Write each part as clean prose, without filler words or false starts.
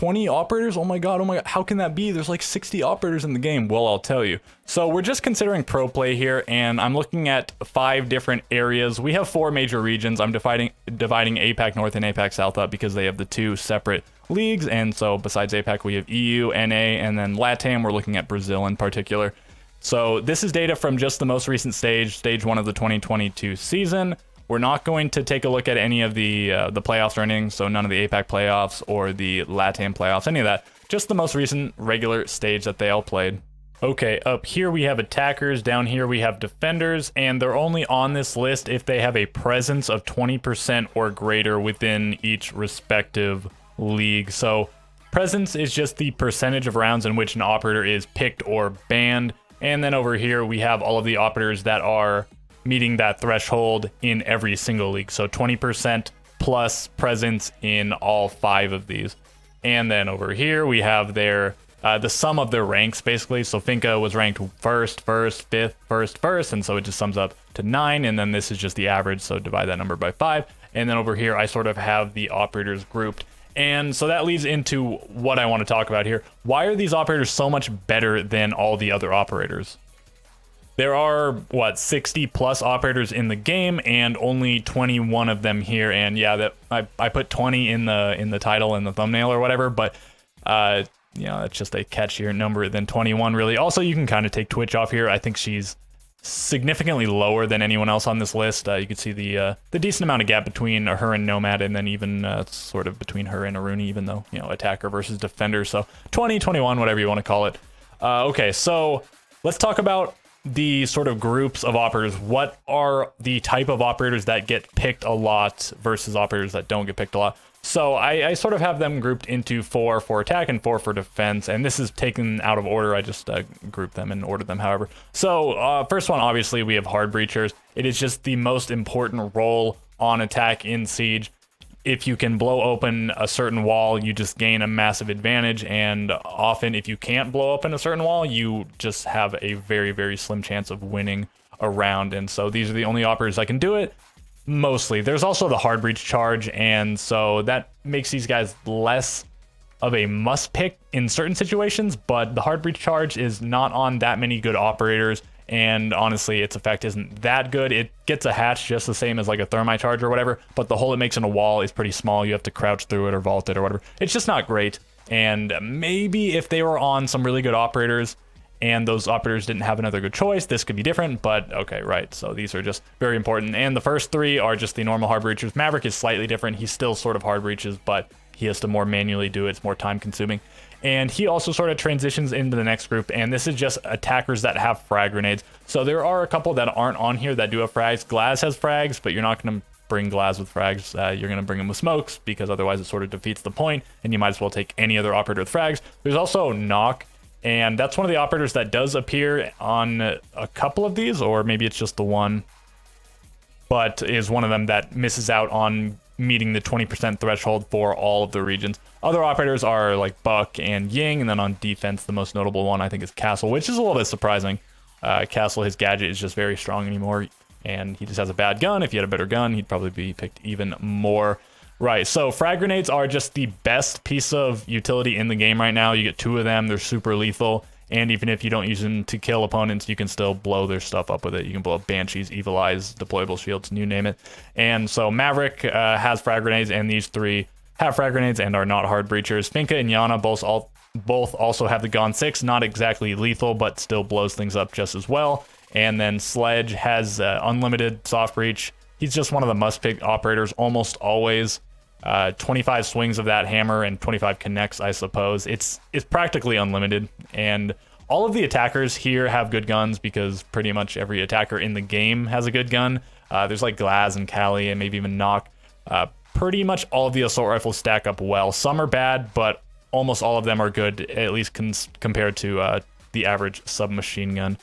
20 operators? Oh my god, how can that be? There's like 60 operators in the game. Well, I'll tell you. So we're just considering pro play here, and I'm looking at 5 different areas. We have 4 major regions. I'm dividing APAC North and APAC South up because they have the 2 separate leagues, and so besides APAC, we have EU, NA, and then LATAM. We're looking at Brazil in particular. So this is data from just the most recent stage 1 of the 2022 season. We're not going to take a look at any of the playoffs or anything, so none of the APAC playoffs or the LATAM playoffs, any of that. Just the most recent regular stage that they all played. Okay, up here we have attackers, down here we have defenders, and they're only on this list if they have a presence of 20% or greater within each respective league. So presence is just the percentage of rounds in which an operator is picked or banned, and then over here we have all of the operators that are meeting that threshold in every single league. So 20% plus presence in all 5 of these. And then over here we have their the sum of their ranks basically. So Finca was ranked first, 5th, first, and so it just sums up to 9, and then this is just the average, so divide that number by 5. And then over here I sort of have the operators grouped. And so that leads into what I want to talk about here. Why are these operators so much better than all the other operators? There are, 60 plus operators in the game, and only 21 of them here. And yeah, that I put 20 in the title and the thumbnail or whatever, but you know, it's just a catchier number than 21 really. Also, you can kind of take Twitch off here. I think she's significantly lower than anyone else on this list. You can see the decent amount of gap between her and Nomad, and then even sort of between her and Aruni, even though, you know, attacker versus defender. So 20, 21, whatever you want to call it. Okay, so let's talk about the sort of groups of operators. What are the type of operators that get picked a lot versus operators that don't get picked a lot? So I sort of have them grouped into 4 for attack and 4 for defense, and this is taken out of order. I just grouped them and ordered them however. So first one, obviously we have hard breachers. It is just the most important role on attack in Siege. If you can blow open a certain wall, you just gain a massive advantage, and often if you can't blow open a certain wall, you just have a very, very slim chance of winning a round. And so these are the only operators that can do it, mostly. There's also the hard breach charge, and so that makes these guys less of a must pick in certain situations, but the hard breach charge is not on that many good operators, and honestly its effect isn't that good. It gets a hatch just the same as like a thermite charge or whatever, but the hole it makes in a wall is pretty small. You have to crouch through it or vault it or whatever. It's just not great. And maybe if they were on some really good operators and those operators didn't have another good choice, this could be different, but okay, right. So these are just very important. And the first 3 are just the normal hard breachers. Maverick is slightly different. He's still sort of hard breaches, but he has to more manually do it. It's more time consuming. And he also sort of transitions into the next group, and this is just attackers that have frag grenades. So there are a couple that aren't on here that do have frags. Glaz has frags, but you're not going to bring Glaz with frags. You're going to bring him with smokes, because otherwise it sort of defeats the point, and you might as well take any other operator with frags. There's also Knock, and that's one of the operators that does appear on a couple of these, or maybe it's just the one, but is one of them that misses out on meeting the 20% threshold for all of the regions. Other operators are like Buck and Ying, and then on defense, the most notable one I think is Castle, which is a little bit surprising. Castle, his gadget is just very strong anymore, and he just has a bad gun. If he had a better gun, he'd probably be picked even more. Right, so frag grenades are just the best piece of utility in the game right now. You get 2 of them, they're super lethal, and even if you don't use them to kill opponents, you can still blow their stuff up with it. You can blow up Banshees, Evil Eyes, deployable shields, you name it. And so Maverick has frag grenades, and these 3 have frag grenades and are not hard breachers. Finca and Yana both also have the Gon 6, not exactly lethal, but still blows things up just as well. And then Sledge has unlimited soft breach. He's just one of the must-pick operators almost always. 25 swings of that hammer and 25 connects, I suppose. It's practically unlimited, and all of the attackers here have good guns because pretty much every attacker in the game has a good gun. There's like Glaz and Kali and maybe even Knock. Pretty much all of the assault rifles stack up well. Some are bad, but almost all of them are good, at least compared to the average submachine gun.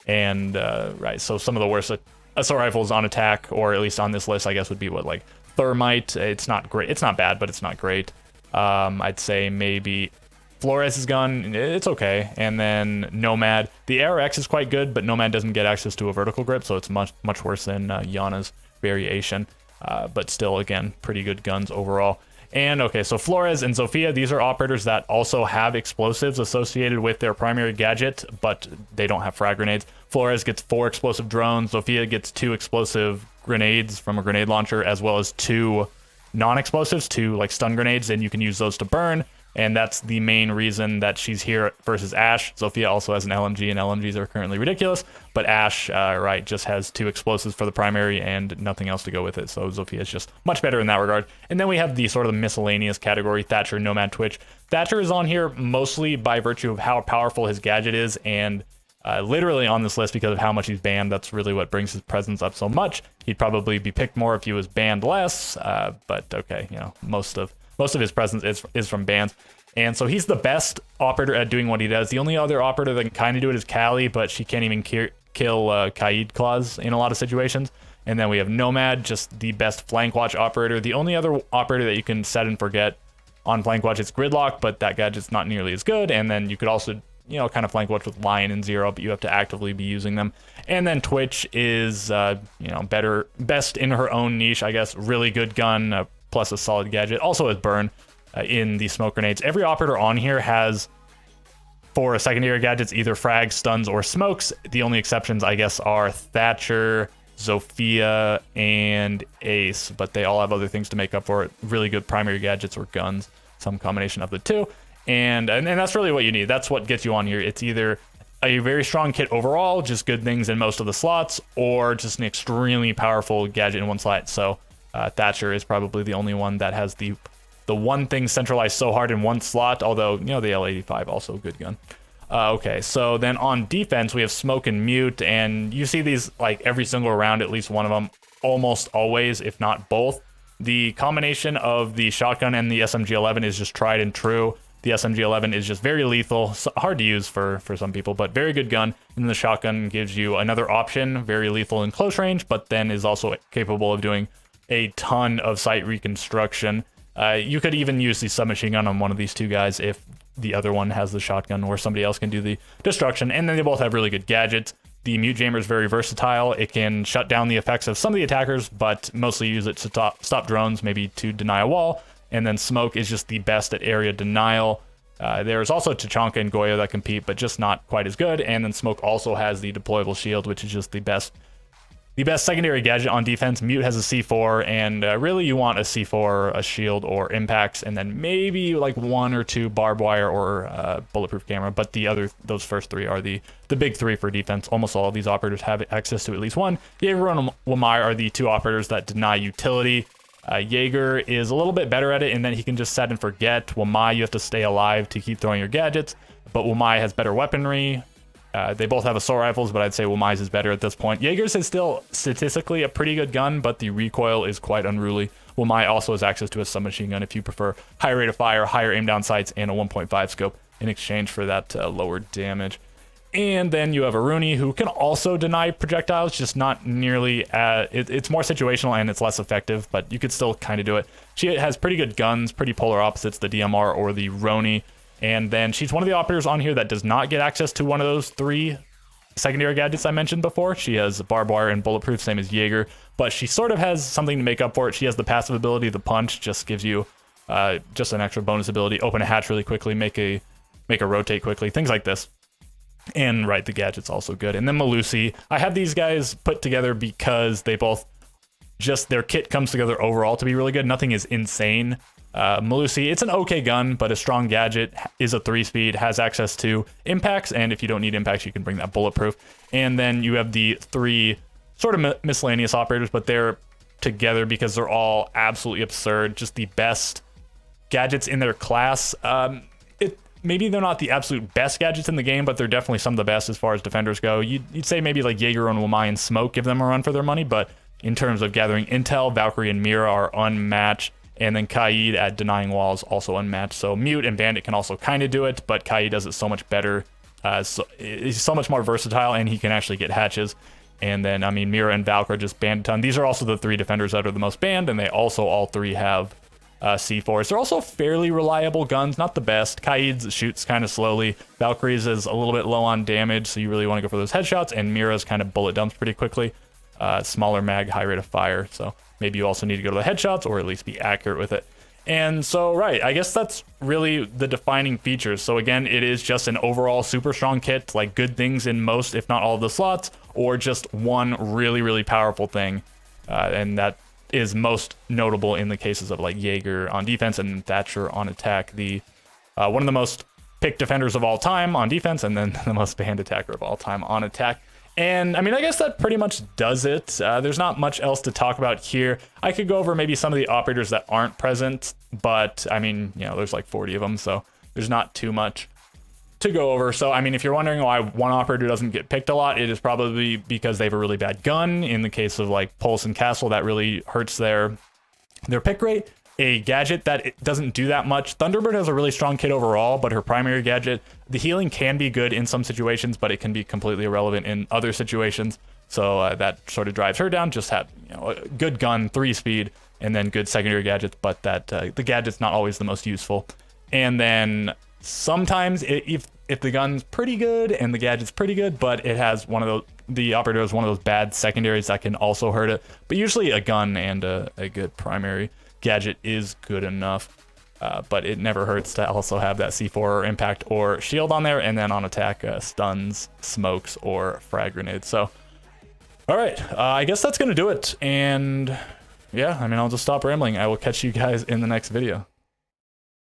And right, so some of the worst assault rifles on attack, or at least on this list, I guess, would be what, like Thermite. It's not great. It's not bad, but it's not great. I'd say maybe Flores' gun, it's okay. And then Nomad. The ARX is quite good, but Nomad doesn't get access to a vertical grip, so it's much worse than Yana's variation. But still, again, pretty good guns overall. And okay, so Flores and Zofia, these are operators that also have explosives associated with their primary gadget, but they don't have frag grenades. Flores gets 4 explosive drones. Zofia gets 2 explosive grenades from a grenade launcher, as well as 2 non-explosives, 2 like stun grenades, and you can use those to burn. And that's the main reason that she's here versus Ashe. Zofia also has an LMG, and LMGs are currently ridiculous. But Ashe, right, just has 2 explosives for the primary and nothing else to go with it. So Zofia is just much better in that regard. And then we have the sort of the miscellaneous category, Thatcher, Nomad, Twitch. Thatcher is on here mostly by virtue of how powerful his gadget is, and literally on this list because of how much he's banned. That's really what brings his presence up so much. He'd probably be picked more if he was banned less. But okay, you know, most of his presence is from bans. And so he's the best operator at doing what he does. The only other operator that can kind of do it is Callie, but she can't even kill Kaid claws in a lot of situations. And then we have Nomad, just the best flank watch operator. The only other operator that you can set and forget on flank watch is Gridlock, but that gadget's not nearly as good. And then you could also, you know, kind of flank watch with Lion and Zero, but you have to actively be using them. And then Twitch is, you know, best in her own niche, I guess. Really good gun, plus a solid gadget. Also has burn in the smoke grenades. Every operator on here has 4 secondary gadgets, either frags, stuns, or smokes. The only exceptions, I guess, are Thatcher, Zofia, and Ace, but they all have other things to make up for it. Really good primary gadgets or guns, some combination of the two. And that's really what you need. That's what gets you on here. It's either a very strong kit overall, just good things in most of the slots, or just an extremely powerful gadget in one slot. So Thatcher is probably the only one that has the one thing centralized so hard in one slot, although, you know, the L85 also a good gun. Okay, so then on defense, we have Smoke and Mute, and you see these like every single round, at least one of them, almost always, if not both. The combination of the shotgun and the SMG-11 is just tried and true. The SMG-11 is just very lethal, hard to use for some people, but very good gun. And then the shotgun gives you another option, very lethal in close range, but then is also capable of doing a ton of sight reconstruction. You could even use the submachine gun on one of these two guys if the other one has the shotgun, or somebody else can do the destruction. And then they both have really good gadgets. The Mute Jammer is very versatile. It can shut down the effects of some of the attackers, but mostly use it to stop drones, maybe to deny a wall. And then Smoke is just the best at area denial. There's also Tachanka and Goya that compete, but just not quite as good. And then Smoke also has the deployable shield, which is just the best secondary gadget on defense. Mute has a C4, and really you want a C4, a shield, or impacts, and then maybe like 1 or 2 barbed wire or bulletproof camera. But those first 3 are the big 3 for defense. Almost all of these operators have access to at least one. Jaeger and Wamai are the 2 operators that deny utility. Jaeger is a little bit better at it, and then he can just set and forget. Wamai, you have to stay alive to keep throwing your gadgets, but Wamai has better weaponry. They both have assault rifles, but I'd say Wamai's is better at this point. Jaeger's is still statistically a pretty good gun, but the recoil is quite unruly. Wamai also has access to a submachine gun if you prefer high rate of fire, higher aim down sights, and a 1.5 scope in exchange for that lower damage. And then you have Aruni, who can also deny projectiles, just not nearly, it's more situational and it's less effective, but you could still kind of do it. She has pretty good guns, pretty polar opposites, the DMR or the Roni. And then she's one of the operators on here that does not get access to one of those 3 secondary gadgets I mentioned before. She has barbed wire and bulletproof, same as Jaeger, but she sort of has something to make up for it. She has the passive ability, the punch, just gives you just an extra bonus ability. Open a hatch really quickly, make a rotate quickly, things like this. And right, the gadget's also good. And then Malusi, I have these guys put together because they both just, their kit comes together overall to be really good. Nothing is insane. Malusi, it's an okay gun, but a strong gadget, is a 3-speed, has access to impacts, and if you don't need impacts, you can bring that bulletproof. And then you have the 3 sort of miscellaneous operators, but they're together because they're all absolutely absurd, just the best gadgets in their class. Maybe they're not the absolute best gadgets in the game, but they're definitely some of the best as far as defenders go. You'd say maybe like Jaeger and Wamai and Smoke give them a run for their money, but in terms of gathering intel, Valkyrie and Mira are unmatched. And then Kaid at denying walls also unmatched. So Mute and Bandit can also kind of do it, but Kaid does it so much better. He's so much more versatile, and he can actually get hatches. And then, I mean, Mira and Valk are just banned a ton. These are also the 3 defenders that are the most banned, and they also all 3 have C4s. They're also fairly reliable guns, not the best. Kaid's shoots kind of slowly. Valkyrie's is a little bit low on damage, so you really want to go for those headshots, and Mira's kind of bullet dumps pretty quickly. Smaller mag, high rate of fire, so maybe you also need to go to the headshots or at least be accurate with it. And so, right, I guess that's really the defining features. So again, it is just an overall super strong kit, like good things in most, if not all of the slots, or just one really, really powerful thing. And that is most notable in the cases of like Jaeger on defense and Thatcher on attack. The one of the most picked defenders of all time on defense, and then the most banned attacker of all time on attack. And I mean, I guess that pretty much does it. There's not much else to talk about here. I could go over maybe some of the operators that aren't present, but I mean, you know, there's like 40 of them, so there's not too much to go over. So, I mean, if you're wondering why one operator doesn't get picked a lot, it is probably because they have a really bad gun. In the case of like Pulse and Castle, that really hurts their pick rate. A gadget that it doesn't do that much. Thunderbird has a really strong kit overall, but her primary gadget, the healing can be good in some situations, but it can be completely irrelevant in other situations. So that sort of drives her down. Just have, you know, a good gun, 3 speed, and then good secondary gadgets, but that the gadget's not always the most useful. And then sometimes if the gun's pretty good and the gadget's pretty good, but it has one of those, the operator has one of those bad secondaries that can also hurt it. But usually a gun and a good primary gadget is good enough, but it never hurts to also have that C4 or impact or shield on there, and then on attack stuns, smokes, or frag grenades. So all right, I guess that's gonna do it. And yeah, I mean, I'll just stop rambling. I will catch you guys in the next video.